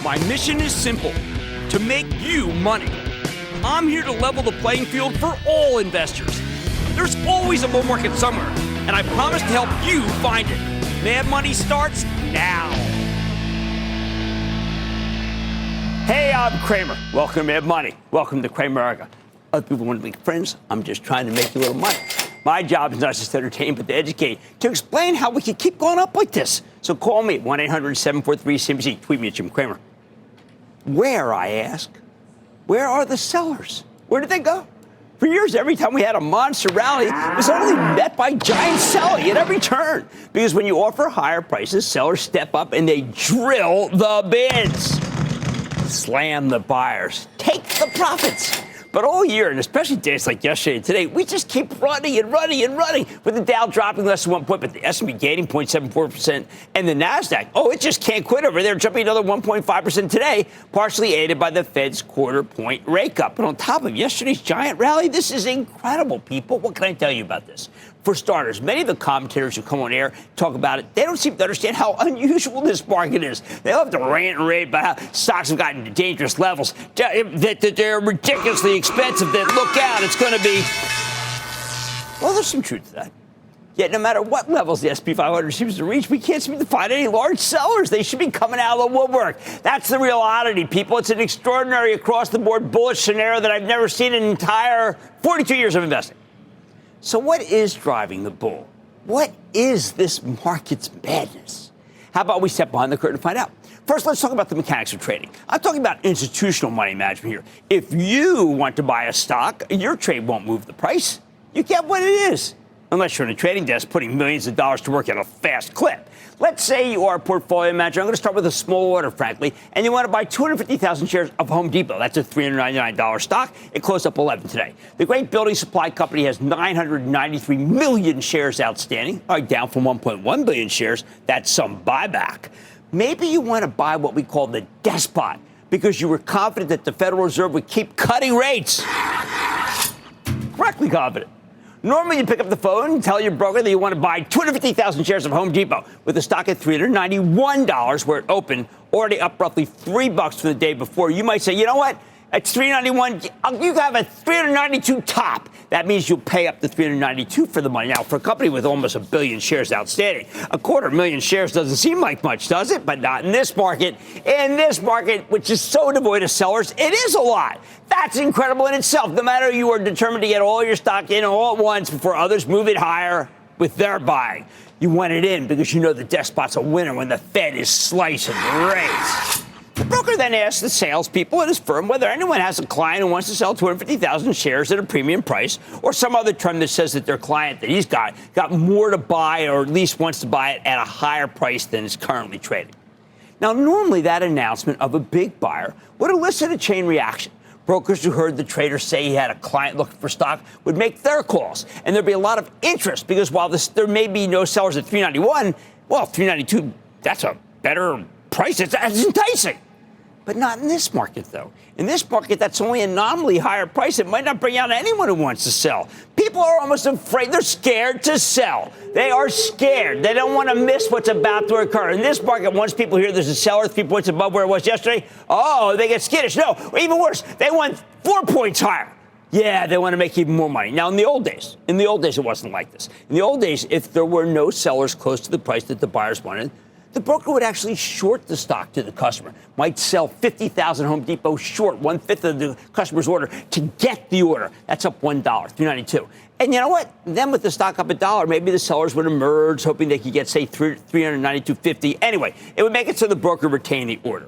My mission is simple, to make you money. I'm here to level the playing field for all investors. There's always a bull market somewhere, and I promise to help you find it. Mad Money starts now. Hey, I'm Cramer. Welcome to Mad Money. Welcome to Cramerica. Other people want to make friends. I'm just trying to make you a little money. My job is not just to entertain, but to educate, to explain how we can keep going up like this. So call me at 1-800-743-CNBC. Tweet me at Jim Cramer. Where, I ask? Where are the sellers? Where did they go? For years, every time we had a monster rally, it was only met by giant selling at every turn. Because when you offer higher prices, sellers step up and they drill the bids. Slam the buyers. Take the profits. But all year, and especially days like yesterday and today, we just keep running and running and running, with the Dow dropping less than 1 point, but the S&P gaining 0.74%, and the NASDAQ, it just can't quit over there, jumping another 1.5% today, partially aided by the Fed's quarter-point rate cut. But on top of yesterday's giant rally, this is incredible, people. What can I tell you about this? For starters, many of the commentators who come on air talk about it. They don't seem to understand how unusual this market is. They love to rant and rave about how stocks have gotten to dangerous levels, that they're ridiculously expensive, that look out, it's going to be... Well, there's some truth to that. Yet no matter what levels the S&P 500 seems to reach, we can't seem to find any large sellers. They should be coming out of the woodwork. That's the real oddity, people. It's an extraordinary across-the-board bullish scenario that I've never seen in entire 42 years of investing. So what is driving the bull? What is this market's madness? How about we step behind the curtain and find out? First, let's talk about the mechanics of trading. I'm talking about institutional money management here. If you want to buy a stock, your trade won't move the price. You get what it is, unless you're in a trading desk putting millions of dollars to work at a fast clip. Let's say you are a portfolio manager. I'm going to start with a small order, frankly, and you want to buy 250,000 shares of Home Depot. That's a $399 stock. It closed up 11 today. The great building supply company has 993 million shares outstanding, down from 1.1 billion shares. That's some buyback. Maybe you want to buy what we call the despot because you were confident that the Federal Reserve would keep cutting rates. Correctly confident. Normally, you pick up the phone and tell your broker that you want to buy 250,000 shares of Home Depot with the stock at $391 where it opened, already up roughly $3 from the day before. You might say, you know what? At $391, you have a $392 top. That means you'll pay up to $392 for the money. Now, for a company with almost 1 billion shares outstanding, 250,000 shares doesn't seem like much, does it? But not in this market. In this market, which is so devoid of sellers, it is a lot. That's incredible in itself. No matter you are determined to get all your stock in all at once before others move it higher with their buying. You want it in because you know the despot's a winner when the Fed is slicing rates. The broker then asks the salespeople at his firm whether anyone has a client who wants to sell 250,000 shares at a premium price or some other term that says that their client that he's got more to buy or at least wants to buy it at a higher price than is currently trading. Now, normally that announcement of a big buyer would elicit a chain reaction. Brokers who heard the trader say he had a client looking for stock would make their calls, and there'd be a lot of interest because while there may be no sellers at $391, well, $392, that's a better price. It's enticing. But not in this market, though. In this market, that's only a nominally higher price. It might not bring out anyone who wants to sell. People are almost afraid. They're scared to sell. They are scared. They don't want to miss what's about to occur. In this market, once people hear there's a seller 3 points above where it was yesterday, they get skittish. No, even worse, they want 4 points higher. Yeah, they want to make even more money. Now, in the old days, it wasn't like this. In the old days, if there were no sellers close to the price that the buyers wanted, the broker would actually short the stock to the customer, might sell 50,000 Home Depot short, 1/5 of the customer's order to get the order. That's up $1, $392. And you know what? Then with the stock up $1, maybe the sellers would emerge, hoping they could get, say, $392.50. Anyway, it would make it so the broker retained the order.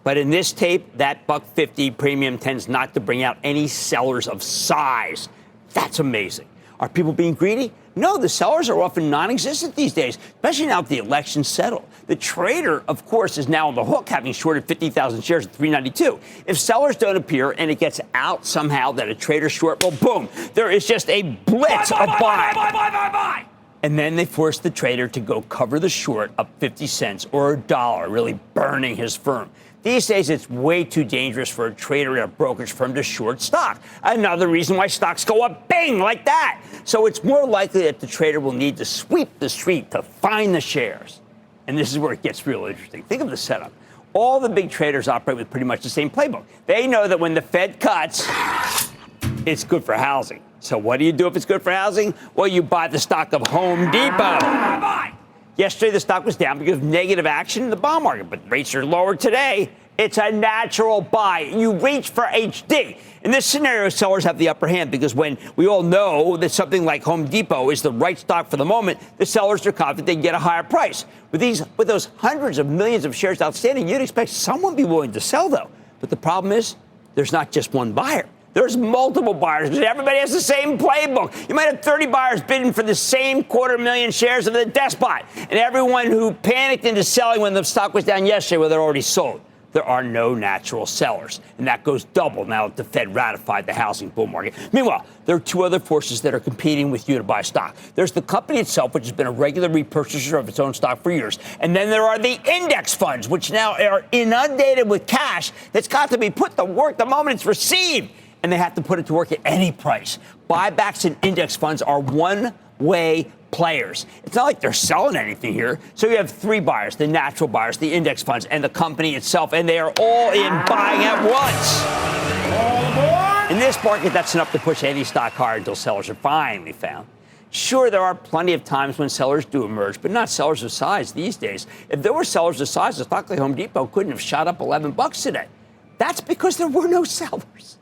But in this tape, that $1.50 premium tends not to bring out any sellers of size. That's amazing. Are people being greedy? No, the sellers are often non-existent these days, especially now that the election's settled. The trader, of course, is now on the hook, having shorted 50,000 shares at $392. If sellers don't appear and it gets out somehow that a trader's short, well, boom, there is just a blitz of buy. And then they force the trader to go cover the short up 50 cents or $1, really burning his firm. These days, it's way too dangerous for a trader at a brokerage firm to short stock. Another reason why stocks go up, bang, like that. So it's more likely that the trader will need to sweep the street to find the shares. And this is where it gets real interesting. Think of the setup. all the big traders operate with pretty much the same playbook. They know that when the Fed cuts, it's good for housing. So what do you do if it's good for housing? Well, you buy the stock of Home Depot. Yesterday, the stock was down because of negative action in the bond market, but rates are lower today. It's a natural buy. You reach for HD. In this scenario, sellers have the upper hand because when we all know that something like Home Depot is the right stock for the moment, the sellers are confident they can get a higher price. With those hundreds of millions of shares outstanding, you'd expect someone to be willing to sell, though. But the problem is, there's not just one buyer. There's multiple buyers because everybody has the same playbook. You might have 30 buyers bidding for the same 250,000 shares of the despot. And everyone who panicked into selling when the stock was down yesterday, well, they're already sold. There are no natural sellers. And that goes double now that the Fed ratified the housing bull market. Meanwhile, there are two other forces that are competing with you to buy stock. There's the company itself, which has been a regular repurchaser of its own stock for years. And then there are the index funds, which now are inundated with cash that's got to be put to work the moment it's received. And they have to put it to work at any price. Buybacks and index funds are one-way players. It's not like they're selling anything here. So you have three buyers, the natural buyers, the index funds, and the company itself, and they are all in buying at once. In this market, that's enough to push any stock higher until sellers are finally found. Sure, there are plenty of times when sellers do emerge, but not sellers of size these days. If there were sellers of size, a stock like Home Depot couldn't have shot up $11 today. That's because there were no sellers.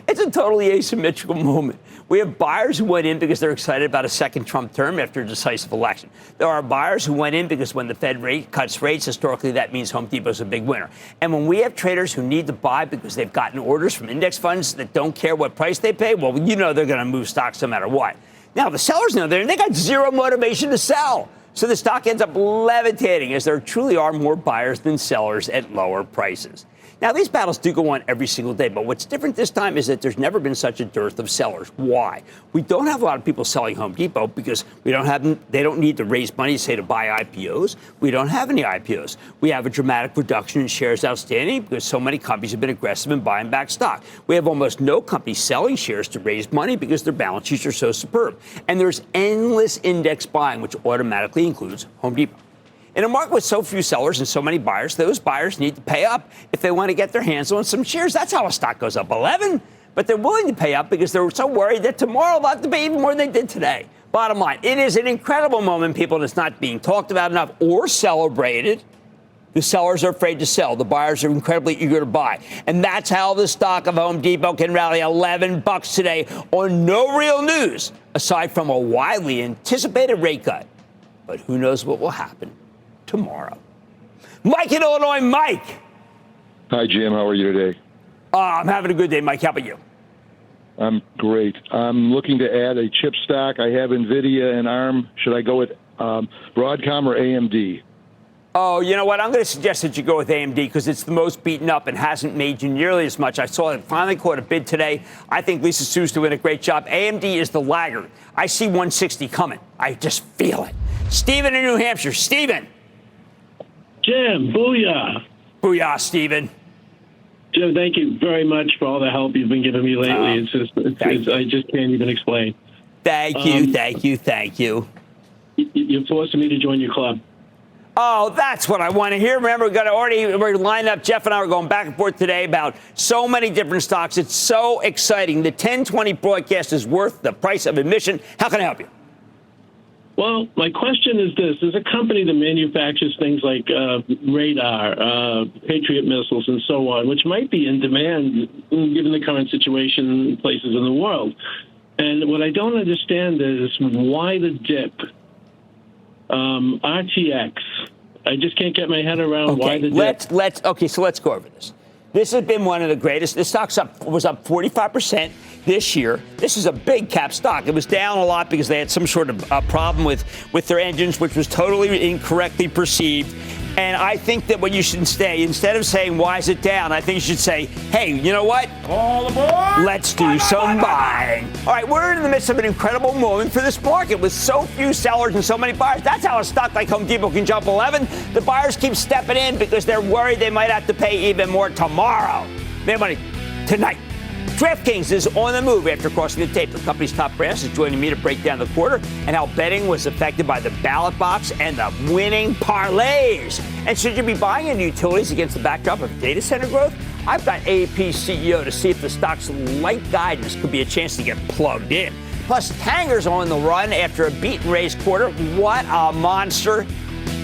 It's a totally asymmetrical moment. We have buyers who went in because they're excited about a second Trump term after a decisive election. There are buyers who went in because when the Fed cuts rates, historically, that means Home Depot's a big winner. And when we have traders who need to buy because they've gotten orders from index funds that don't care what price they pay, well, you know they're going to move stocks no matter what. Now, the sellers know they're, and they got zero motivation to sell. So the stock ends up levitating as there truly are more buyers than sellers at lower prices. Now, these battles do go on every single day, but what's different this time is that there's never been such a dearth of sellers. Why? We don't have a lot of people selling Home Depot because they don't need to raise money, say, to buy IPOs. We don't have any IPOs. We have a dramatic reduction in shares outstanding because so many companies have been aggressive in buying back stock. We have almost no companies selling shares to raise money because their balance sheets are so superb. And there's endless index buying, which automatically includes Home Depot. In a market with so few sellers and so many buyers, those buyers need to pay up if they want to get their hands on some shares. That's how a stock goes up 11. But they're willing to pay up because they're so worried that tomorrow they'll have to pay even more than they did today. Bottom line, it is an incredible moment, people, and it's not being talked about enough or celebrated. The sellers are afraid to sell. The buyers are incredibly eager to buy. And that's how the stock of Home Depot can rally $11 today on no real news, aside from a widely anticipated rate cut. But who knows what will happen tomorrow. Mike in Illinois. Mike. Hi, Jim. How are you today? I'm having a good day, Mike. How about you? I'm great. I'm looking to add a chip stock. I have NVIDIA and ARM. Should I go with Broadcom or AMD? Oh, you know what? I'm going to suggest that you go with AMD because it's the most beaten up and hasn't made you nearly as much. I saw it finally caught a bid today. I think Lisa Sue's doing a great job. AMD is the laggard. I see 160 coming. I just feel it. Stephen in New Hampshire. Stephen. Jim, booyah. Booyah, Stephen. Jim, thank you very much for all the help you've been giving me lately. I just can't even explain. Thank you. You're forcing me to join your club. Oh, that's what I want to hear. Remember, we're lined up. Jeff and I are going back and forth today about so many different stocks. It's so exciting. The 1020 broadcast is worth the price of admission. How can I help you? Well, my question is this. There's a company that manufactures things like radar, Patriot missiles, and so on, which might be in demand given the current situation in places in the world. And what I don't understand is why the dip. RTX. I just can't get my head around why the dip. So let's go over this. This has been one of the greatest. This stock was up 45% this year. This is a big cap stock. It was down a lot because they had some sort of problem with their engines, which was totally incorrectly perceived. And I think that what you should say, instead of saying, why is it down, I think you should say, hey, you know what? All aboard! Let's do some buying. All right, we're in the midst of an incredible moment for this market with so few sellers and so many buyers. That's how a stock like Home Depot can jump 11. The buyers keep stepping in because they're worried they might have to pay even more tomorrow. They have money tonight. DraftKings is on the move after crossing the tape. The company's top brass is joining me to break down the quarter and how betting was affected by the ballot box and the winning parlays. And should you be buying into utilities against the backdrop of data center growth? I've got AEP CEO to see if the stock's light guidance could be a chance to get plugged in. Plus, Tanger's on the run after a beat and raise quarter. What a monster.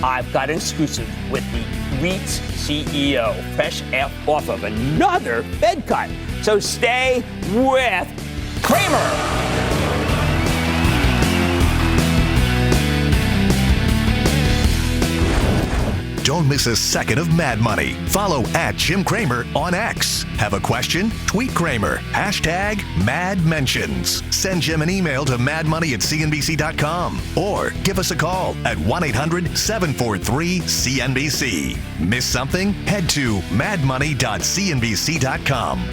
I've got an exclusive with the REIT's CEO, fresh off of another Fed cut. So stay with Cramer. Don't miss a second of Mad Money. Follow at Jim Cramer on X. Have a question? Tweet Cramer. Hashtag Mad Mentions. Send Jim an email to madmoney@cnbc.com or give us a call at 1-800-743-CNBC. Miss something? Head to madmoney.cnbc.com.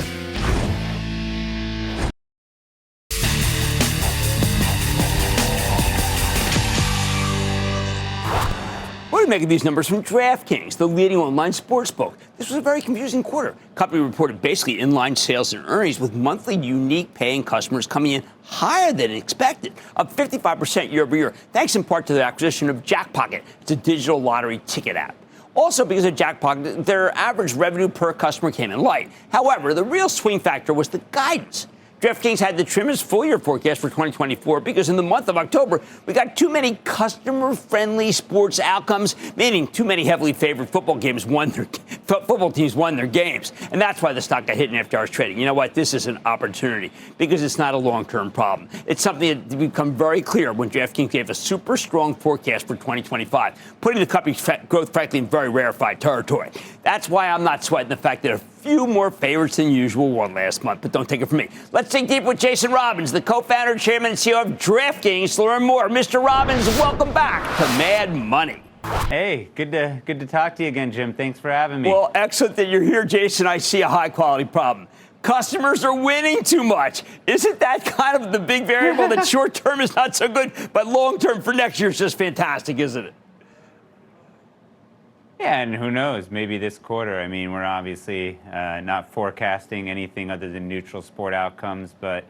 What do you make of these numbers from DraftKings, the leading online sportsbook? This was a very confusing quarter. Company reported basically inline sales and earnings with monthly unique paying customers coming in higher than expected, up 55% year over year, thanks in part to the acquisition of Jackpocket. It's a digital lottery ticket app. Also, because of Jackpocket, their average revenue per customer came in light. However, the real swing factor was the guidance. DraftKings had to trim its full-year forecast for 2024 because in the month of October, we got too many customer-friendly sports outcomes, meaning too many heavily favored football teams won their games. And that's why the stock got hit in after-hours trading. You know what? This is an opportunity because it's not a long-term problem. It's something that became very clear when DraftKings gave a super strong forecast for 2025, putting the company's growth, frankly, in very rarefied territory. That's why I'm not sweating the fact that a few more favorites than usual won last month, but don't take it from me. Let's dig deep with Jason Robbins, the co-founder, chairman, and CEO of DraftKings, to learn more. Mr. Robbins, welcome back to Mad Money. Hey, good to talk to you again, Jim. Thanks for having me. Well, excellent that you're here, Jason. I see a high-quality problem. Customers are winning too much. Isn't that kind of the big variable that short-term is not so good, but long-term for next year is just fantastic, isn't it? Yeah, and who knows? Maybe this quarter. I mean, we're obviously not forecasting anything other than neutral sport outcomes, but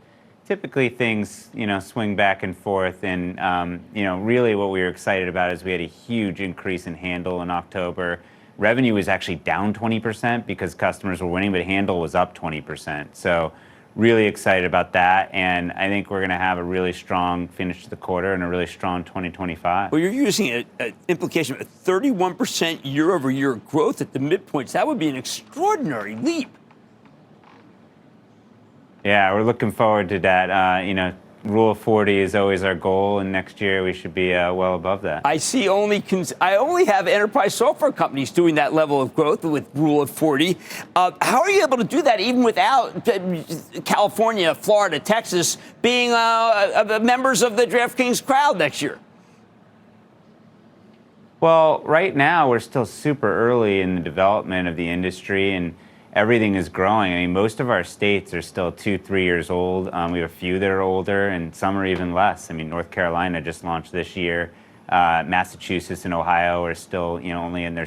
typically things, swing back and forth. And, really what we were excited about is we had a huge increase in handle in October. Revenue was actually down 20% because customers were winning, but handle was up 20%. So really excited about that. And I think we're going to have a really strong finish to the quarter and a really strong 2025. Well, you're using an implication of a 31% year-over-year growth at the midpoints. That would be an extraordinary leap. Yeah, we're looking forward to that. Rule of 40 is always our goal, and next year we should be well above that. I only have enterprise software companies doing that level of growth with Rule of 40. How are you able to do that even without California, Florida, Texas being members of the DraftKings crowd next year? Well, right now we're still super early in the development of the industry, and everything is growing. I mean, most of our states are still 2-3 years old. We have a few that are older, and some are even less. I mean, North Carolina just launched this year. Massachusetts and Ohio are still, only in their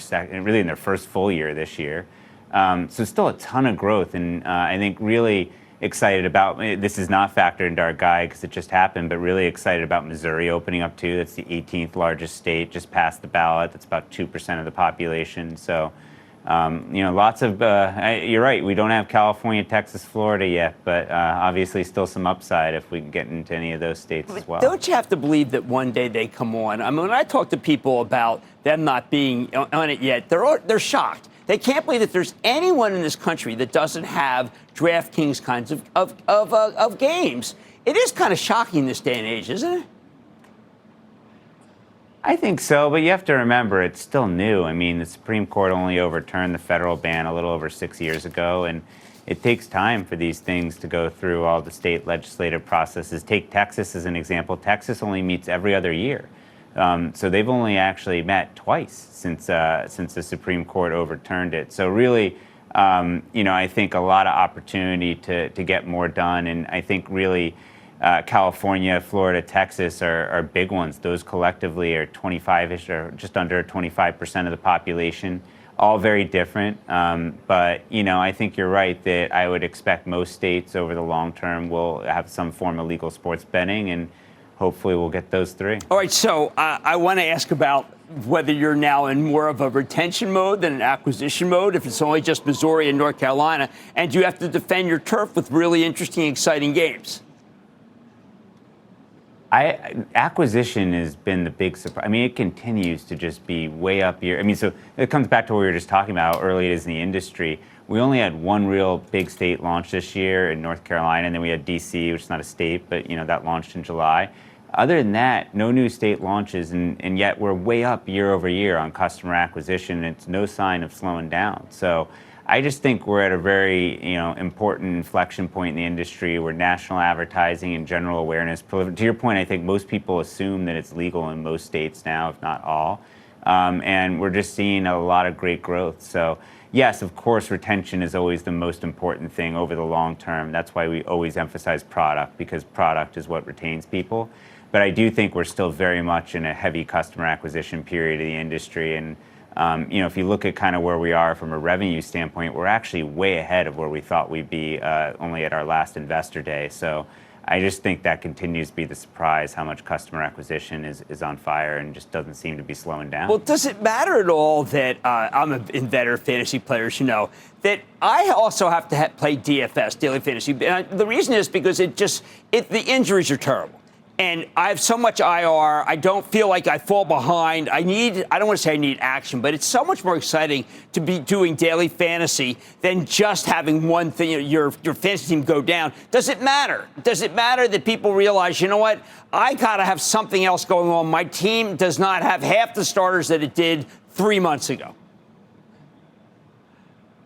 first full year this year. So still a ton of growth, and I think really excited about. This is not factored into our guide because it just happened, but really excited about Missouri opening up too. That's the 18th largest state, just passed the ballot. That's about 2% of the population. So. Lots of, you're right, we don't have California, Texas, Florida yet, but obviously still some upside if we can get into any of those states as well. Don't you have to believe that one day they come on? I mean, when I talk to people about them not being on it yet, they're shocked. They can't believe that there's anyone in this country that doesn't have DraftKings kinds of games. It is kind of shocking this day and age, isn't it? I think so, but you have to remember it's still new. I mean, the Supreme Court only overturned the federal ban a little over 6 years ago, and it takes time for these things to go through all the state legislative processes. Take Texas as an example. Texas only meets every other year. So they've only actually met twice since the Supreme Court overturned it. So really, I think a lot of opportunity to get more done, and I think really California, Florida, Texas are big ones. Those collectively are 25-ish, or just under 25% of the population. all very different. But, I think you're right that I would expect most states over the long term will have some form of legal sports betting, and hopefully we'll get those 3. All right, so I want to ask about whether you're now in more of a retention mode than an acquisition mode, if it's only just Missouri and North Carolina, and you have to defend your turf with really interesting, exciting games. Acquisition has been the big surprise. I mean, it continues to just be way up here. I mean, so it comes back to what we were just talking about, how early it is in the industry. We only had one real big state launch this year in North Carolina, and then we had D.C., which is not a state, but, that launched in July. Other than that, no new state launches, and yet we're way up year over year on customer acquisition. And it's no sign of slowing down. So I just think we're at a very, important inflection point in the industry where national advertising and general awareness, to your point, I think most people assume that it's legal in most states now, if not all. And we're just seeing a lot of great growth. So yes, of course, retention is always the most important thing over the long term. That's why we always emphasize product, because product is what retains people. But I do think we're still very much in a heavy customer acquisition period of the industry. And, if you look at kind of where we are from a revenue standpoint, we're actually way ahead of where we thought we'd be only at our last investor day. So I just think that continues to be the surprise, how much customer acquisition is on fire and just doesn't seem to be slowing down. Well, does it matter at all that I'm an inveterate fantasy player, that I also have to play DFS, daily fantasy? The reason is because the injuries are terrible. And I have so much IR. I don't feel like I fall behind. I don't want to say I need action, but it's so much more exciting to be doing daily fantasy than just having one thing, your fantasy team go down. Does it matter? Does it matter that people realize, you know what? I got to have something else going on. My team does not have half the starters that it did 3 months ago.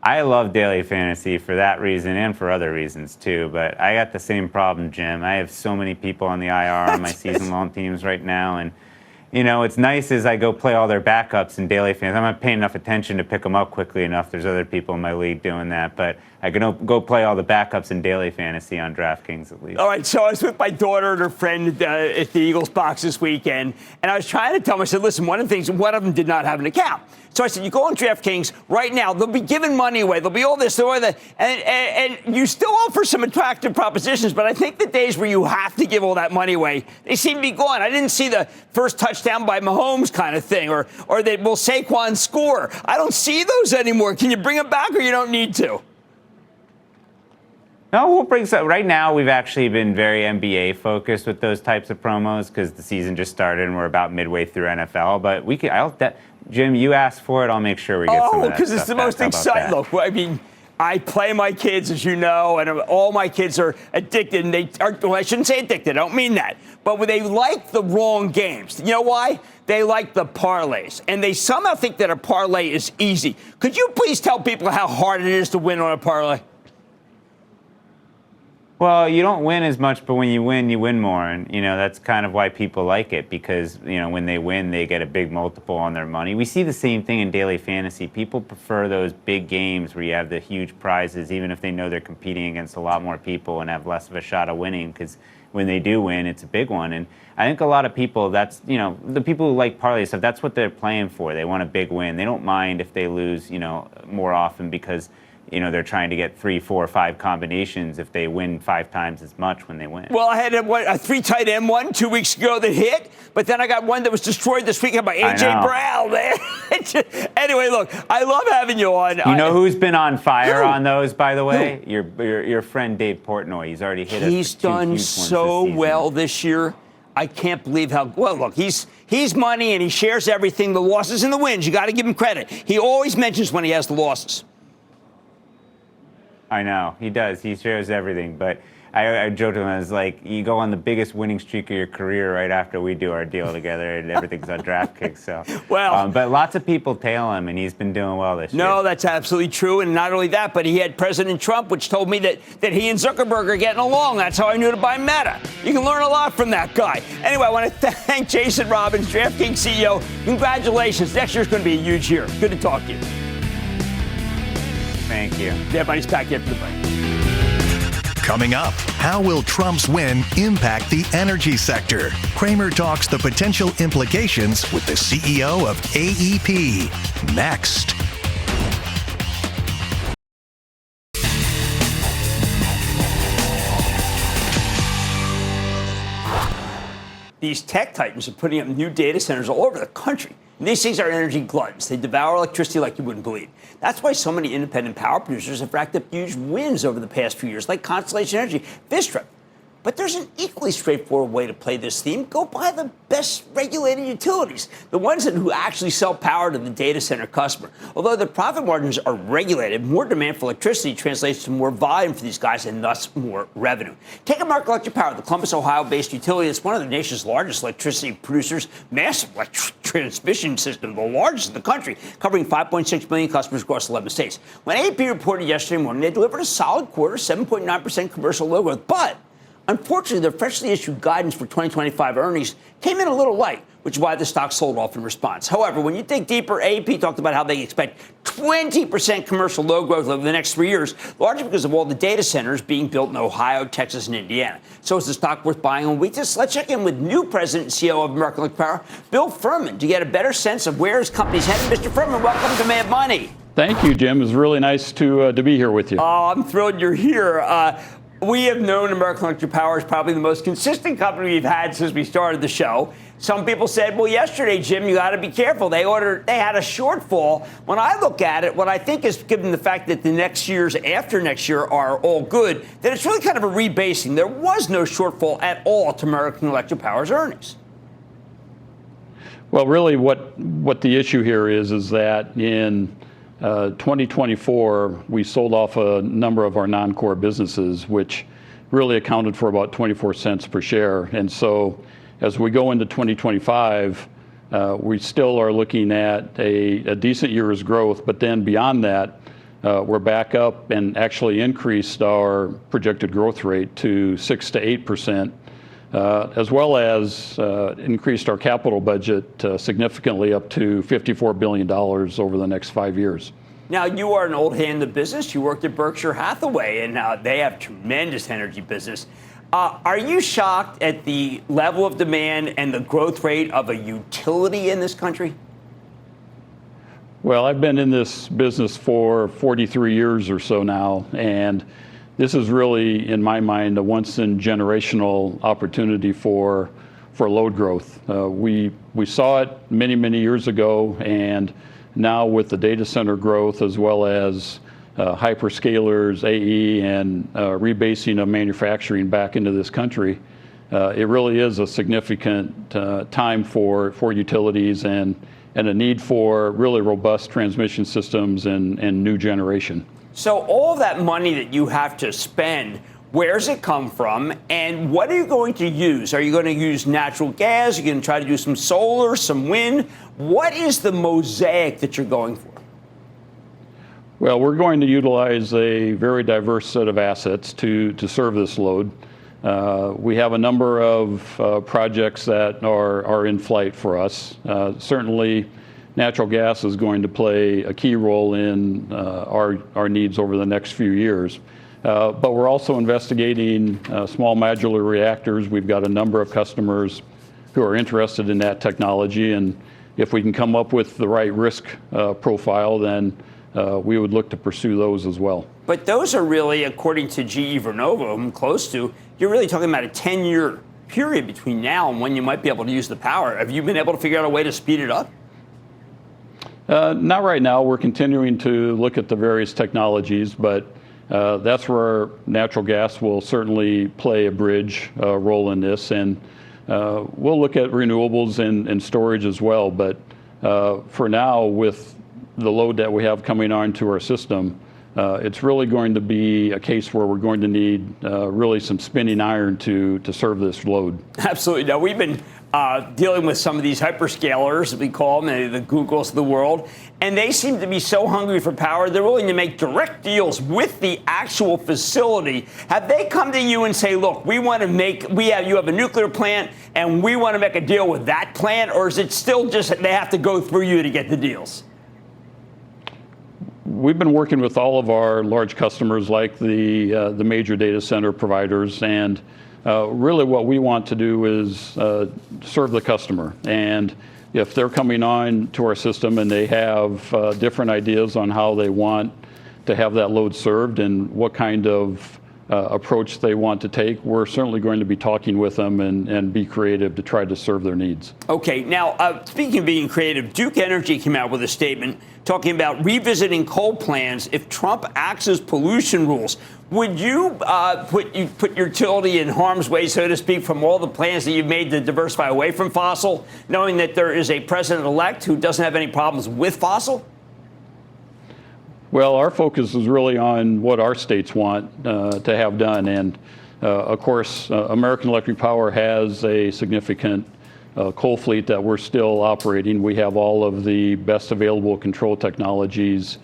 I love daily fantasy for that reason and for other reasons too, but I got the same problem, Jim. I have so many people on the IR on my season-long teams right now, and it's nice as I go play all their backups in daily fantasy. I'm not paying enough attention to pick them up quickly enough. There's other people in my league doing that, but I can go play all the backups in daily fantasy on DraftKings at least. All right, so I was with my daughter and her friend at the Eagles box this weekend, and I was trying to tell them, I said, listen, one of them did not have an account. So I said, you go on DraftKings right now, they'll be giving money away. There'll be all this, and you still offer some attractive propositions, but I think the days where you have to give all that money away, they seem to be gone. I didn't see the first touchdown by Mahomes kind of thing, or that will Saquon score. I don't see those anymore. Can you bring them back, or you don't need to? No, we'll bring some. Right now, we've actually been very NBA focused with those types of promos because the season just started and we're about midway through NFL. But Jim, you asked for it. I'll make sure we get some of that. Oh, because it's the most exciting. Look, I mean, I play my kids, as you know, and all my kids are addicted. And I shouldn't say addicted. I don't mean that. But they like the wrong games. You know why? They like the parlays. And they somehow think that a parlay is easy. Could you please tell people how hard it is to win on a parlay? Well, you don't win as much, but when you win more. And, that's kind of why people like it because, when they win, they get a big multiple on their money. We see the same thing in daily fantasy. People prefer those big games where you have the huge prizes, even if they know they're competing against a lot more people and have less of a shot of winning because when they do win, it's a big one. And I think a lot of people, that's, the people who like parlay stuff, that's what they're playing for. They want a big win. They don't mind if they lose, more often because they're trying to get 3, 4, 5 combinations if they win 5 times as much when they win. Well, I had a 3 tight end one 2 weeks ago that hit, but then I got one that was destroyed this weekend by A.J. Brown, man. Anyway, look, I love having you on. You know who's been on fire on those, by the way? Your friend Dave Portnoy. He's already hit us. He's done so well this year. I can't believe how well. Look, he's money and he shares everything, the losses and the wins. You got to give him credit. He always mentions when he has the losses. I know, he does. He shares everything. But I joked with him, I was like, you go on the biggest winning streak of your career right after we do our deal together, and everything's on DraftKings. So, but lots of people tail him, and he's been doing well this year. No, that's absolutely true. And not only that, but he had President Trump, which told me that he and Zuckerberg are getting along. That's how I knew to buy Meta. You can learn a lot from that guy. Anyway, I want to thank Jason Robbins, DraftKings CEO. Congratulations. Next year's going to be a huge year. Good to talk to you. Thank you. Everybody's back here for the break. Coming up, how will Trump's win impact the energy sector? Cramer talks the potential implications with the CEO of AEP. Next. these tech titans are putting up new data centers all over the country. And these things are energy gluttons. They devour electricity like you wouldn't believe. That's why so many independent power producers have racked up huge wins over the past few years, like Constellation Energy, Vistra. But there's an equally straightforward way to play this theme. Go buy the best regulated utilities, the ones who actually sell power to the data center customer. Although the profit margins are regulated, more demand for electricity translates to more volume for these guys and thus more revenue. Take American Electric Power, the Columbus, Ohio-based utility that's one of the nation's largest electricity producers, massive transmission system, the largest in the country, covering 5.6 million customers across 11 states. When AP reported yesterday morning, they delivered a solid quarter, 7.9% commercial load growth, but unfortunately, their freshly issued guidance for 2025 earnings came in a little light, which is why the stock sold off in response. However, when you dig deeper, AEP talked about how they expect 20% commercial load growth over the next 3 years, largely because of all the data centers being built in Ohio, Texas, and Indiana. So is the stock worth buying on weakness? Let's check in with new president and CEO of American Electric Power, Bill Furman, to get a better sense of where his company's headed. Mr. Furman, welcome to Mad Money. Thank you, Jim. It's really nice to be here with you. Oh, I'm thrilled you're here. We have known American Electric Power is probably the most consistent company we've had since we started the show. Some people said, well, yesterday, Jim, you got to be careful. They had a shortfall. When I look at it, what I think is, given the fact that the next years after next year are all good, that it's really kind of a rebasing. There was no shortfall at all to American Electric Power's earnings. Well, really, what the issue here is that in 2024, we sold off a number of our non-core businesses, which really accounted for about 24 cents per share. And so as we go into 2025, we still are looking at a decent year's growth. But then beyond that, we're back up and actually increased our projected growth rate to 6 to 8%, as well as increased our capital budget significantly up to $54 billion over the next 5 years. Now, you are an old hand in the business. You worked at Berkshire Hathaway, and they have tremendous energy business. Are you shocked at the level of demand and the growth rate of a utility in this country? Well, I've been in this business for 43 years or so now, and this is really, in my mind, a once-in-generational opportunity for load growth. We saw it many years ago, and now with the data center growth as well as hyperscalers, AE, and rebasing of manufacturing back into this country, it really is a significant time for utilities and a need for really robust transmission systems and new generation. So all that money that you have to spend, where's it come from, and what are you going to use? Are you going to use natural gas? Are you going to try to do some solar, some wind? What is the mosaic that you're going for? Well, we're going to utilize a very diverse set of assets to serve this load. We have a number of projects that are in flight for us. Certainly, natural gas is going to play a key role in our needs over the next few years. But we're also investigating small modular reactors. We've got a number of customers who are interested in that technology, and if we can come up with the right risk profile, then we would look to pursue those as well. But those are really, according to GE Vernova, I'm close to, you're really talking about a 10-year period between now and when you might be able to use the power. Have you been able to figure out a way to speed it up? Not right now. We're continuing to look at the various technologies, but that's where natural gas will certainly play a bridge role in this. And we'll look at renewables and storage as well. But for now, with the load that we have coming onto our system, it's really going to be a case where we're going to need really some spinning iron to serve this load. Absolutely. Now, we've been dealing with some of these hyperscalers, we call them, the Googles of the world, and they seem to be so hungry for power, they're willing to make direct deals with the actual facility. Have they come to you and say, look, you have a nuclear plant, and we want to make a deal with that plant, or is it still just they have to go through you to get the deals? We've been working with all of our large customers, like the major data center providers, and really what we want to do is serve the customer. And if they're coming on to our system and they have different ideas on how they want to have that load served and what kind of approach they want to take, we're certainly going to be talking with them and be creative to try to serve their needs. Okay, now, speaking of being creative, Duke Energy came out with a statement talking about revisiting coal plans if Trump axes pollution rules. Would you put your utility in harm's way, so to speak, from all the plans that you've made to diversify away from fossil, knowing that there is a president-elect who doesn't have any problems with fossil? Well, our focus is really on what our states want to have done. And, of course, American Electric Power has a significant coal fleet that we're still operating. We have all of the best available control technologies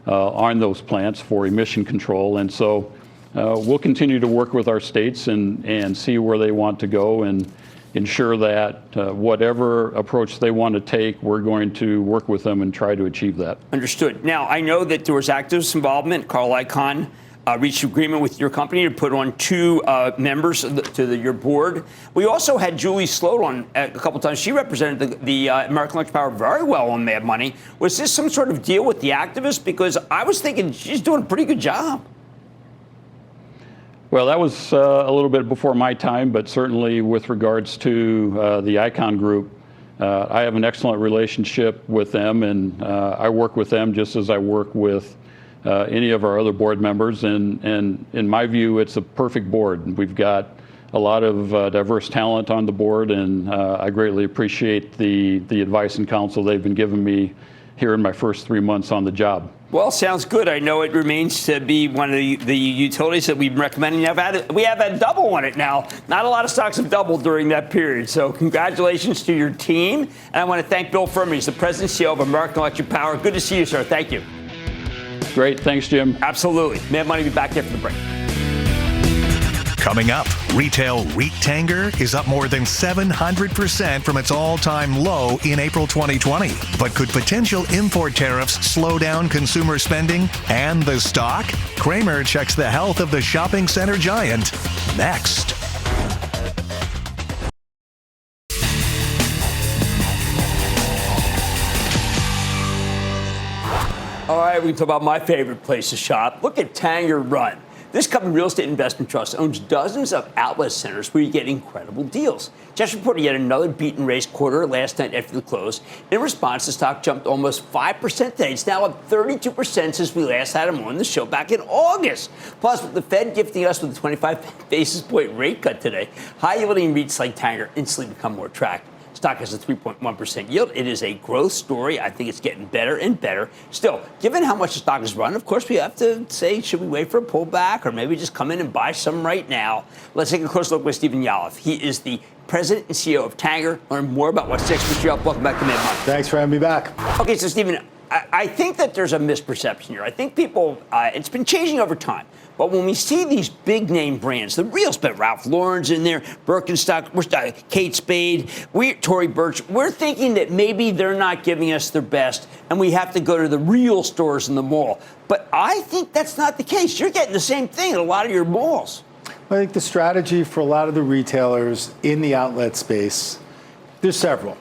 on those plants for emission control. And so we'll continue to work with our states and see where they want to go and ensure that whatever approach they want to take, we're going to work with them and try to achieve that. Understood. Now, I know that there was activist involvement. Carl Icahn reached agreement with your company to put on 2 members to your board. We also had Julie Sloat on a couple times. She represented the American Electric Power very well on Mad Money. Was this some sort of deal with the activists? Because I was thinking she's doing a pretty good job. Well, that was a little bit before my time, but certainly with regards to the Icahn Group, I have an excellent relationship with them, and I work with them just as I work with any of our other board members. And in my view, it's a perfect board. We've got a lot of diverse talent on the board, and I greatly appreciate the advice and counsel they've been giving me here in my first 3 months on the job. Well, sounds good. I know it remains to be one of the utilities that we've been recommending. We have had double on it now. Not a lot of stocks have doubled during that period. So congratulations to your team. And I want to thank Bill Furman. He's the president and CEO of American Electric Power. Good to see you, sir. Thank you. Great. Thanks, Jim. Absolutely. Mad Money will be back after the break. Coming up, retail REIT Tanger is up more than 700% from its all-time low in April 2020. But could potential import tariffs slow down consumer spending and the stock? Cramer checks the health of the shopping center giant next. All right, we can talk about my favorite place to shop. Look at Tanger Run. This company, Real Estate Investment Trust, owns dozens of outlet centers where you get incredible deals. Just reported yet another beat and raise quarter last night after the close. In response, the stock jumped almost 5% today. It's now up 32% since we last had them on the show back in August. Plus, with the Fed gifting us with a 25 basis point rate cut today, high-yielding REITs like Tanger instantly become more attractive. Stock has a 3.1% yield. It is a growth story. I think it's getting better and better. Still, given how much the stock has run, of course, we have to say, should we wait for a pullback or maybe just come in and buy some right now? Let's take a closer look with Stephen Yalof. He is the president and CEO of Tanger. Learn more about what's next for you. Welcome back to Mad Money. Thanks for having me back. Okay, so Stephen, I think that there's a misperception here. I think people, it's been changing over time. But when we see these big name brands, the real spend, Ralph Lauren's in there, Birkenstock, Kate Spade, Tory Burch, we're thinking that maybe they're not giving us their best and we have to go to the real stores in the mall. But I think that's not the case. You're getting the same thing at a lot of your malls. I think the strategy for a lot of the retailers in the outlet space, there's several.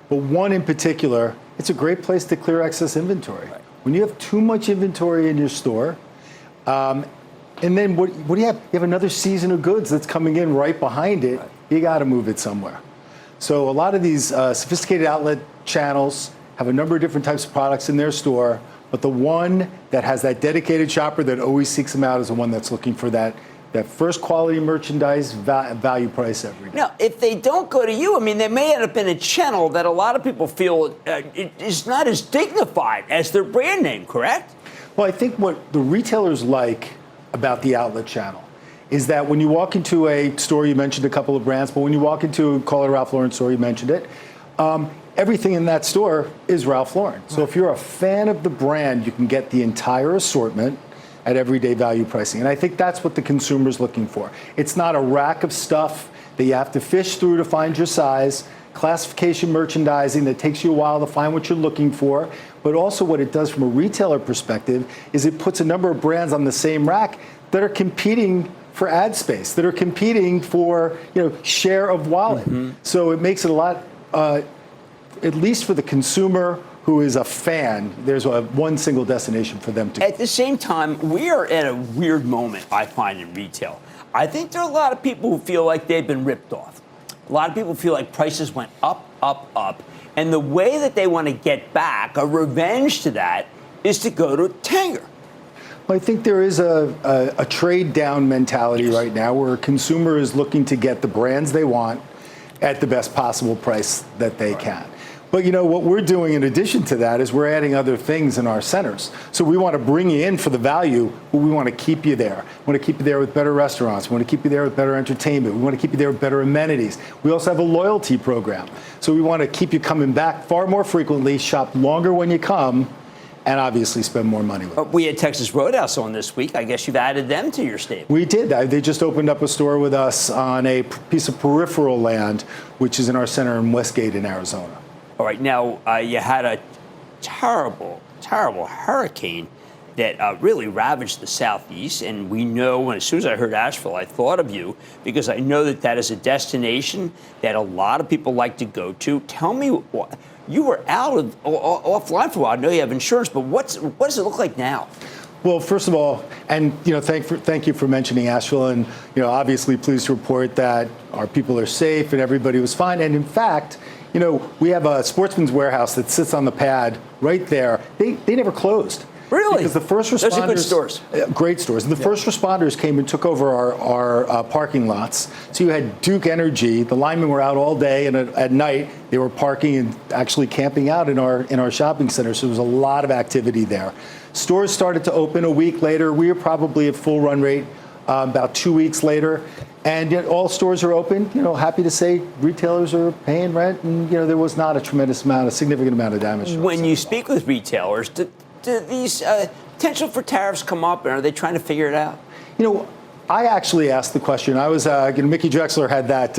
But one in particular, it's a great place to clear excess inventory. Right. When you have too much inventory in your store, and then what do you have? You have another season of goods that's coming in right behind it. Right. You got to move it somewhere. So a lot of these sophisticated outlet channels have a number of different types of products in their store, but the one that has that dedicated shopper that always seeks them out is the one that's looking for that first quality merchandise value price every day. Now, if they don't go to you, I mean, they may end up in a channel that a lot of people feel is not as dignified as their brand name, correct? Well, I think what the retailers like about the outlet channel is that when you walk into a store, you mentioned a couple of brands, but when you walk into, call it a Ralph Lauren store, you mentioned it, everything in that store is Ralph Lauren. So if you're a fan of the brand, you can get the entire assortment at everyday value pricing. And I think that's what the consumer's looking for. It's not a rack of stuff that you have to fish through to find your size, classification merchandising that takes you a while to find what you're looking for. But also what it does from a retailer perspective is it puts a number of brands on the same rack that are competing for ad space, that are competing for share of wallet. Mm-hmm. So it makes it a lot, at least for the consumer who is a fan, there's one single destination for them to go. At the same time, we are at a weird moment, I find, in retail. I think there are a lot of people who feel like they've been ripped off. A lot of people feel like prices went up, up, up. And the way that they want to get back, a revenge to that, is to go to Tanger. Well, I think there is a trade down mentality right now where a consumer is looking to get the brands they want at the best possible price that they can. But what we're doing in addition to that is we're adding other things in our centers. So we want to bring you in for the value, but we want to keep you there. We want to keep you there with better restaurants. We want to keep you there with better entertainment. We want to keep you there with better amenities. We also have a loyalty program. So we want to keep you coming back far more frequently, shop longer when you come, and obviously spend more money with us. We had Texas Roadhouse on this week. I guess you've added them to your stable. We did. They just opened up a store with us on a piece of peripheral land, which is in our center in Westgate in Arizona. All right, now you had a terrible, terrible hurricane that really ravaged the Southeast. And we know, as soon as I heard Asheville, I thought of you because I know that that is a destination that a lot of people like to go to. Tell me, you were offline for a while. I know you have insurance, but what does it look like now? Well, first of all, and thank you for mentioning Asheville, and obviously pleased to report that our people are safe and everybody was fine. And in fact, we have a Sportsman's Warehouse that sits on the pad right there. They never closed. Really? Because the first responders, those are good stores. Great stores. The first responders came and took over our parking lots. So you had Duke Energy. The linemen were out all day, and at night they were parking and actually camping out in our shopping center. So there was a lot of activity there. Stores started to open a week later. We were probably at full run rate about 2 weeks later. And yet all stores are open. Happy to say retailers are paying rent, and there was not a significant amount of damage. When you speak with retailers, do these potential for tariffs come up, and are they trying to figure it out? I actually asked the question. I was, Mickey Drexler had that.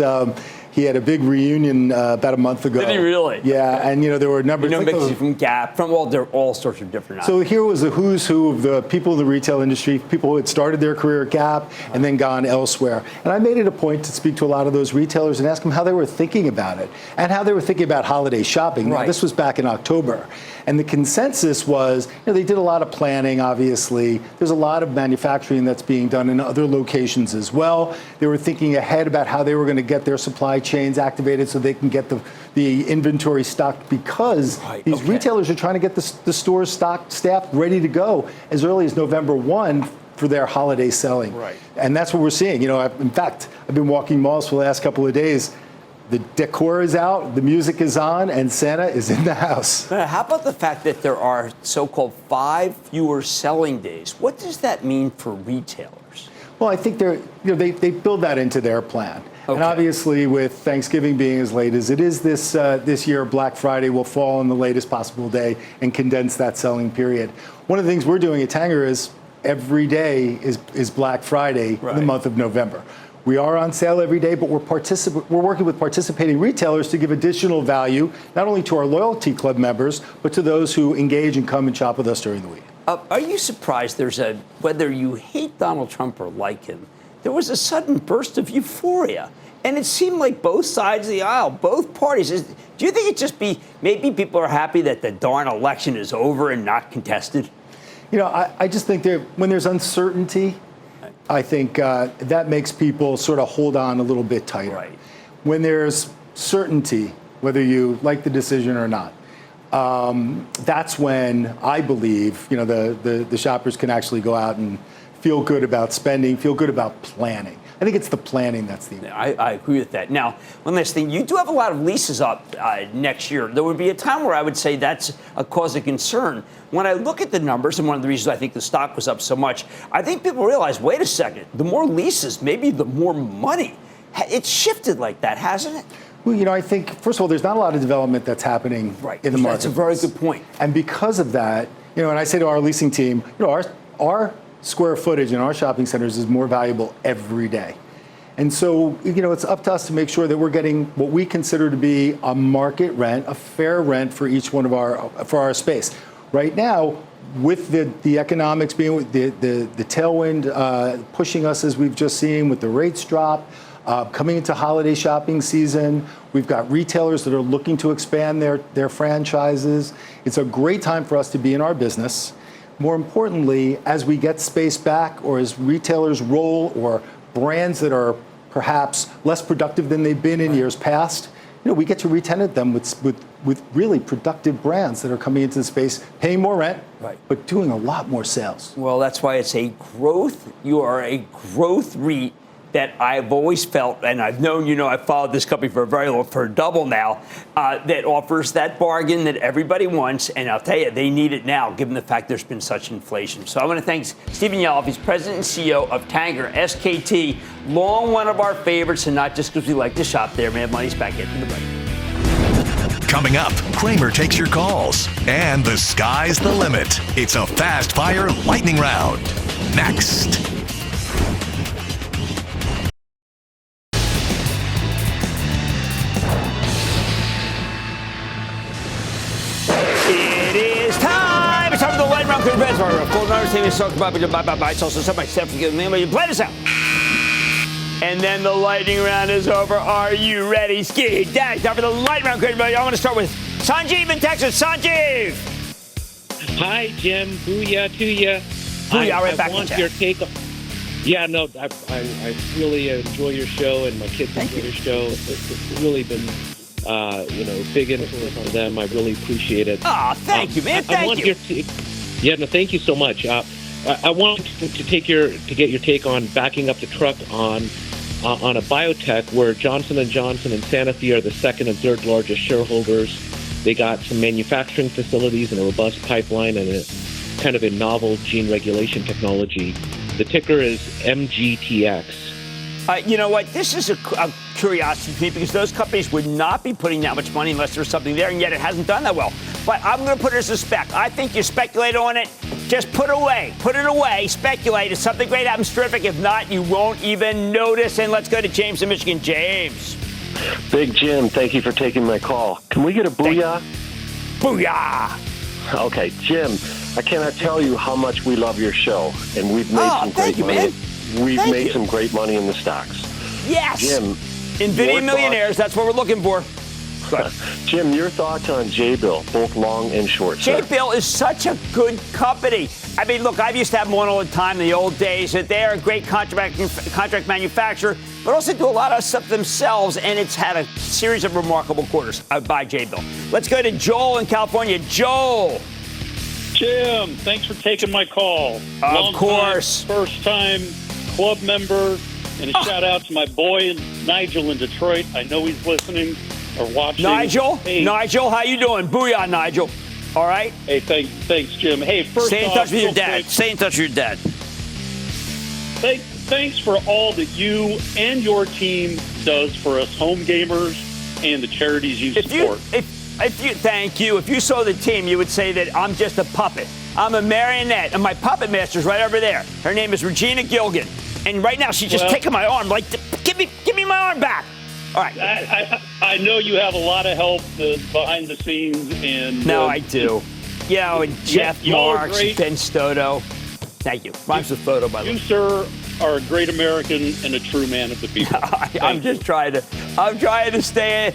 He had a big reunion about a month ago. Did he really? Yeah, and there were numbers. Mickey from Gap, from all sorts of different. So here was a who's who of the people in the retail industry, people who had started their career at Gap and then gone elsewhere. And I made it a point to speak to a lot of those retailers and ask them how they were thinking about it and how they were thinking about holiday shopping. Right. Now, this was back in October. And the consensus was, they did a lot of planning, obviously. There's a lot of manufacturing that's being done in other locations as well. They were thinking ahead about how they were going to get their supply chains activated so they can get the inventory stocked because these retailers are trying to get the stores stocked, staffed, ready to go as early as November 1 for their holiday selling. Right. And that's what we're seeing. In fact, I've been walking malls for the last couple of days. The decor is out, the music is on, and Santa is in the house. How about the fact that there are so-called 5 fewer selling days? What does that mean for retailers? Well, I think they build that into their plan. Okay. And obviously, with Thanksgiving being as late as it is this year, Black Friday will fall on the latest possible day and condense that selling period. One of the things we're doing at Tanger is every day is Black Friday in the month of November. We are on sale every day, but we're working with participating retailers to give additional value, not only to our loyalty club members, but to those who engage and come and shop with us during the week. Are you surprised whether you hate Donald Trump or like him, there was a sudden burst of euphoria? And it seemed like both sides of the aisle, both parties. Do you think maybe people are happy that the darn election is over and not contested? I just think that when there's uncertainty, I think that makes people sort of hold on a little bit tighter. Right. When there's certainty, whether you like the decision or not, that's when I believe the shoppers can actually go out and feel good about spending, feel good about planning. I think it's the planning that's the important. I agree with that. Now, one last thing. You do have a lot of leases up next year. There would be a time where I would say that's a cause of concern. When I look at the numbers, and one of the reasons I think the stock was up so much, I think people realize, wait a second, the more leases, maybe the more money. It's shifted like that, hasn't it? Well, I think, first of all, there's not a lot of development that's happening in the market. That's a very good point. And because of that, and I say to our leasing team, our square footage in our shopping centers is more valuable every day. And so, it's up to us to make sure that we're getting what we consider to be a market rent, a fair rent for each one of our space. Right now, with the economics being the tailwind pushing us as we've just seen with the rates drop, Coming into holiday shopping season, we've got retailers that are looking to expand their franchises. It's a great time for us to be in our business. More importantly, as we get space back, or as retailers roll, or brands that are perhaps less productive than they've been in years past, we get to re-tenant them with really productive brands that are coming into the space, paying more rent, but doing a lot more sales. Well, that's why it's a growth. You are a growth REIT that I've always felt, and I've known, I've followed this company for for double now, that offers that bargain that everybody wants. And I'll tell you, they need it now, given the fact there's been such inflation. So I want to thank Stephen Yalof. He's president and CEO of Tanger, SKT, long one of our favorites, and not just because we like to shop there. Man, money's back into the break. Coming up, Cramer takes your calls, and the sky's the limit. It's a fast-fire lightning round. Next. And then the lightning round is over. Are you ready? Ski, dash, time for the lightning round. I want to start with Sanjeev in Texas. Sanjeev! Hi, Jim. Booyah to you. Booyah, right back I want your take on... Yeah, no, I really enjoy your show, and my kids enjoy your show. It's really been, big influence on them. I really appreciate it. Oh, thank you, man. Thank you. Thank you so much. I want to get your take on backing up the truck on a biotech where Johnson & Johnson and Sanofi are the second and third largest shareholders. They got some manufacturing facilities and a robust pipeline and a kind of a novel gene regulation technology. The ticker is MGTX. You know what? This is a curiosity to me, because those companies would not be putting that much money unless there was something there, and yet it hasn't done that well. But I'm going to put it as a spec. I think you speculate on it. Just put it away, speculate. If something great happens, terrific. If not, you won't even notice. And let's go to James in Michigan. James. Big Jim, thank you for taking my call. Can we get a booyah? Booyah! Okay, Jim, I cannot tell you how much we love your show, and we've made some great money. Man. We've made some great money in the stocks. Yes! Jim, NVIDIA millionaires, that's what we're looking for. Jim, your thoughts on J-Bill, both long and short? J-Bill is such a good company. I mean, look, I used to have them on all the time in the old days. They are a great contract manufacturer, but also do a lot of stuff themselves, and it's had a series of remarkable quarters by J-Bill. Let's go to Joel in California. Joel. Jim, thanks for taking my call. Of course. First-time club member, and a shout-out to my boy Nigel in Detroit. I know he's listening or watching. Nigel, how you doing? Booyah, Nigel. All right? Hey, thanks, Jim. Hey, first Stay in touch with your dad. Stay in touch with your dad. Thanks for all that you and your team does for us home gamers and the charities you support. Thank you. If you saw the team, you would say that I'm just a puppet. I'm a marionette, and my puppet master's right over there. Her name is Regina Gilgan, and right now she's just taking my arm, like, give me my arm back. All right. I know you have a lot of help behind the scenes, and no, I do. And Jeff Marks, Ben Stoto. Thank you. Rhymes with photo, by the way. You, sir, are a great American and a true man of the people. I'm trying to stay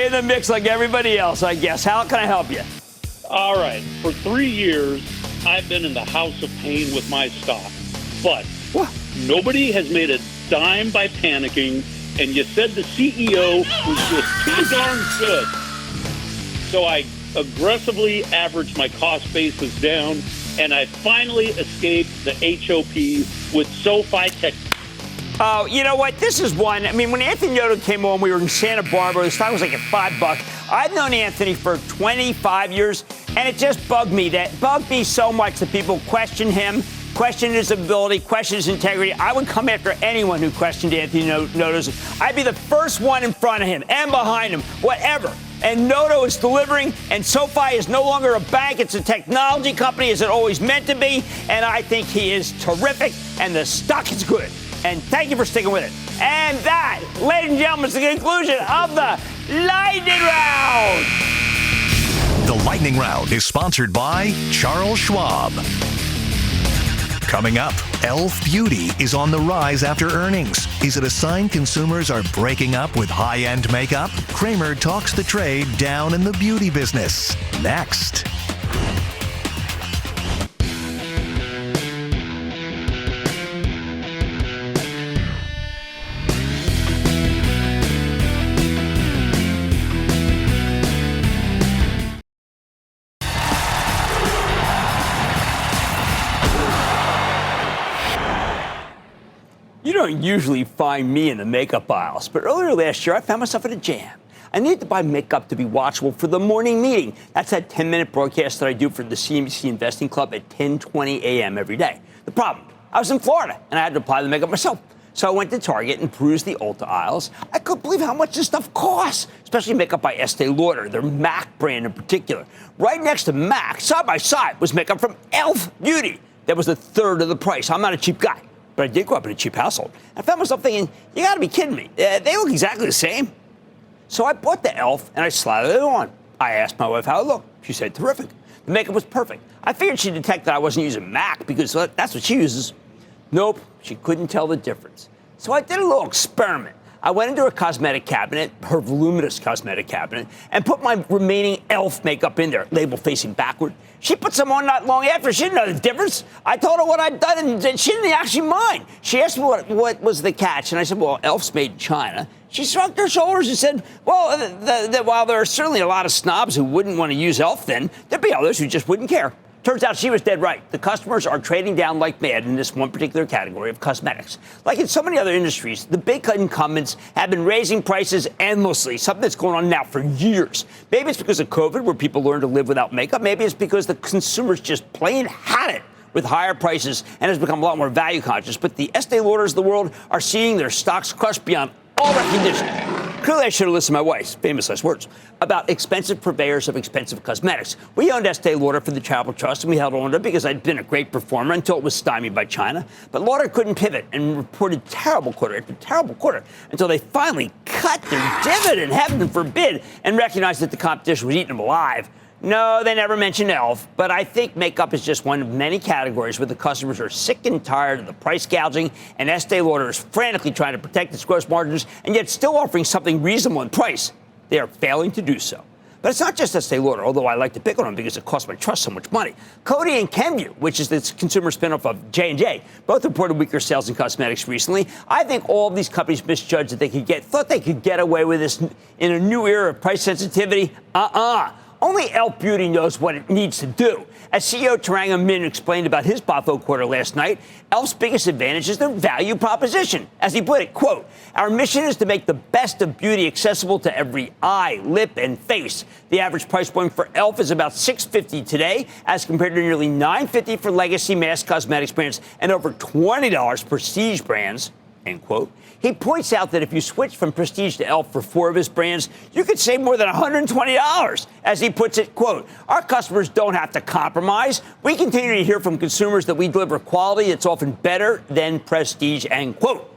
in the mix like everybody else, I guess. How can I help you? All right. For 3 years, I've been in the house of pain with my stock, but nobody has made a dime by panicking, and you said the CEO was just too darn good. So I aggressively averaged my cost basis down, and I finally escaped the HOP with SoFi Tech. Oh, you know what? This is one. I mean, when Anthony Noto came on, we were in Santa Barbara. The stock was like at $5. I've known Anthony for 25 years, and it just bugged me so much that people question him, question his ability, question his integrity. I would come after anyone who questioned Anthony Noto's. I'd be the first one in front of him and behind him, whatever. And Noto is delivering, and SoFi is no longer a bank. It's a technology company, as it always meant to be. And I think he is terrific, and the stock is good. And thank you for sticking with it. And that, ladies and gentlemen, is the conclusion of the Lightning Round. The Lightning Round is sponsored by Charles Schwab. Coming up, e.l.f. Beauty is on the rise after earnings. Is it a sign consumers are breaking up with high-end makeup? Cramer talks the trade down in the beauty business. Next. You don't usually find me in the makeup aisles, but earlier last year I found myself in a jam. I needed to buy makeup to be watchable for the morning meeting. That's that 10-minute broadcast that I do for the CNBC Investing Club at 10:20 a.m. every day. The problem, I was in Florida and I had to apply the makeup myself. So I went to Target and perused the Ulta aisles. I couldn't believe how much this stuff costs, especially makeup by Estee Lauder, their MAC brand in particular. Right next to MAC, side by side, was makeup from e.l.f. Beauty. That was a third of the price. I'm not a cheap guy, but I did grow up in a cheap household. I found myself thinking, you got to be kidding me. They look exactly the same. So I bought the e.l.f. and I slathered it on. I asked my wife how it looked. She said, terrific. The makeup was perfect. I figured she'd detect that I wasn't using MAC because that's what she uses. Nope, she couldn't tell the difference. So I did a little experiment. I went into her cosmetic cabinet, her voluminous cosmetic cabinet, and put my remaining e.l.f. makeup in there, label facing backward. She put some on not long after. She didn't know the difference. I told her what I'd done, and she didn't actually mind. She asked me what was the catch, and I said, well, e.l.f.'s made in China. She shrugged her shoulders and said, well, while there are certainly a lot of snobs who wouldn't want to use e.l.f. then, there'd be others who just wouldn't care. Turns out she was dead right. The customers are trading down like mad in this one particular category of cosmetics. Like in so many other industries, the big incumbents have been raising prices endlessly, something that's going on now for years. Maybe it's because of COVID, where people learned to live without makeup. Maybe it's because the consumers just plain had it with higher prices and has become a lot more value conscious. But the Estee Lauders of the world are seeing their stocks crushed beyond all recognition. Clearly, I should have listened to my wife's famous last words about expensive purveyors of expensive cosmetics. We owned Estee Lauder for the Travel Trust, and we held on to it because I'd been a great performer until it was stymied by China. But Lauder couldn't pivot and reported terrible quarter after terrible quarter until they finally cut their dividend, heaven forbid, and recognized that the competition was eating them alive. No, they never mentioned e.l.f., but I think makeup is just one of many categories where the customers are sick and tired of the price gouging, and Estee Lauder is frantically trying to protect its gross margins and yet still offering something reasonable in price. They are failing to do so. But it's not just Estee Lauder, although I like to pick on them because it costs my trust so much money. Coty and Kenvue, which is the consumer spinoff of J&J, both reported weaker sales in cosmetics recently. I think all of these companies misjudged that thought they could get away with this in a new era of price sensitivity. Only e.l.f. Beauty knows what it needs to do. As CEO Tanger CEO explained about his BAFO quarter last night, e.l.f.'s biggest advantage is their value proposition. As he put it, quote, our mission is to make the best of beauty accessible to every eye, lip, and face. The average price point for e.l.f. is about $6.50 today, as compared to nearly $9.50 for legacy mass cosmetics brands and over $20 prestige brands, end quote. He points out that if you switch from prestige to e.l.f. for 4 of his brands, you could save more than $120. As he puts it, quote, our customers don't have to compromise. We continue to hear from consumers that we deliver quality that's often better than prestige, end quote.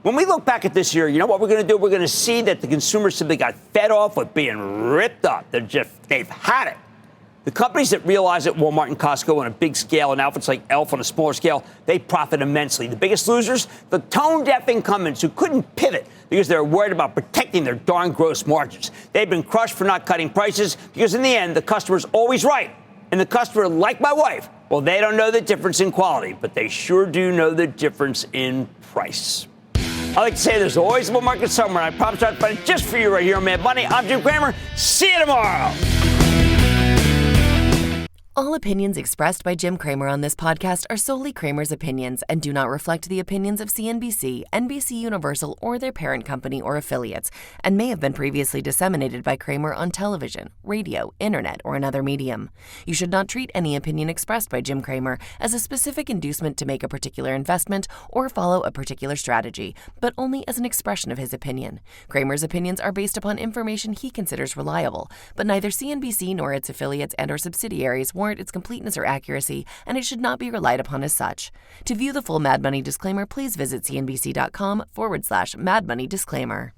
When we look back at this year, you know what we're going to do? We're going to see that the consumers simply got fed off with being ripped up. They've had it. The companies that realize that Walmart and Costco on a big scale and outfits like e.l.f. on a smaller scale, they profit immensely. The biggest losers, the tone-deaf incumbents who couldn't pivot because they're worried about protecting their darn gross margins. They've been crushed for not cutting prices because in the end, the customer's always right. And the customer, like my wife, well, they don't know the difference in quality, but they sure do know the difference in price. I like to say there's always a bull market somewhere, and I promise I'll find it just for you right here on Mad Money. I'm Jim Cramer. See you tomorrow. All opinions expressed by Jim Cramer on this podcast are solely Cramer's opinions and do not reflect the opinions of CNBC, NBC Universal, or their parent company or affiliates, and may have been previously disseminated by Cramer on television, radio, internet, or another medium. You should not treat any opinion expressed by Jim Cramer as a specific inducement to make a particular investment or follow a particular strategy, but only as an expression of his opinion. Cramer's opinions are based upon information he considers reliable, but neither CNBC nor its affiliates and or subsidiaries warrant its completeness or accuracy, and it should not be relied upon as such. To view the full Mad Money disclaimer, please visit cnbc.com/Mad Money disclaimer.